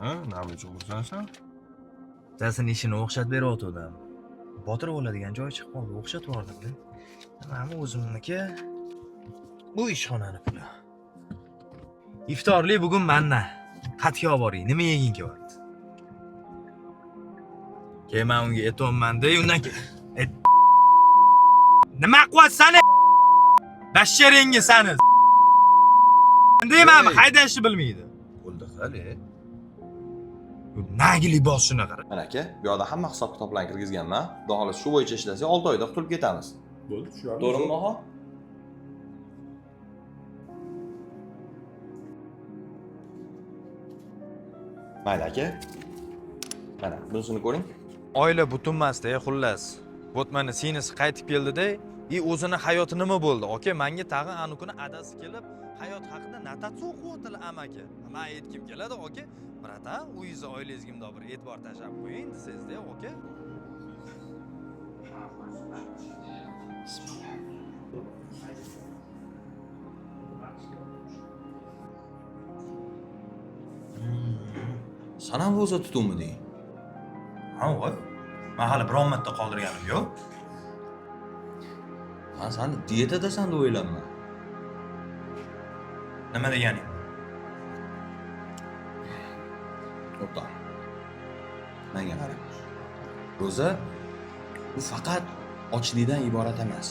Ha, nima uchun xursandsan? Dasini ishini o'xshatib beryotgandim. Botir bo'ladigan joy chiqib qoldi, o'xshatib yubordim-da. Mana o'zimniki. Bu ishxonani puli. Iftorlik bugun mendan. Xatga olib boring, nima yeging kelyapti? Keyin unga aytolmanda, undan keyin nima qilyapsan? Basharingga sani. Deymanmi, haydashni bilmaydi. Bo'ldi qali. Nagi libosini qara. Mana aka, bu yoqda hamma hisob kitoblarni kirgizganman. Xudo xohlasa shu bo'yicha ishlasak 6 oyda qutulib ketamiz. Bo'ldi, tushunarli. To'g'rimi, Moho? Mayli aka. Mana bunisini ko'ring. Oila butunmasda, xullas. Botmani sinisi qaytib keldi-da, o'zini hayoti nima bo'ldi? Aka, menga tag'in anu kuni adasi kelib, hayot haqida notasiya o'qiyotdi amaki. Men aytkim keladi, aka. Bratan, uyingizni oilangizga bunday bir e'tibor tashlab qo'ying desizda, aka. Sana ham o'zi tutuvmiding? Ha, voy. Men hali biron marta qoldirganim yo'q. Men seni diyetadasan deb o'ylayman. Nima deganing? To'xta. Menga qara. Ro'za bu faqat ochlikdan iborat emas.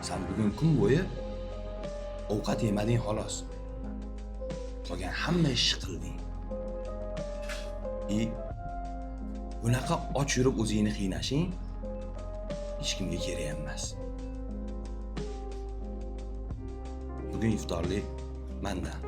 Sen bugun kun bo'yi ovqat yemading xolos. Qolgan hamma ishni qilding. Bunaqa och yurib o'zingni qiynashing hech kimga kerak emas. Bugun iftorlik mendan.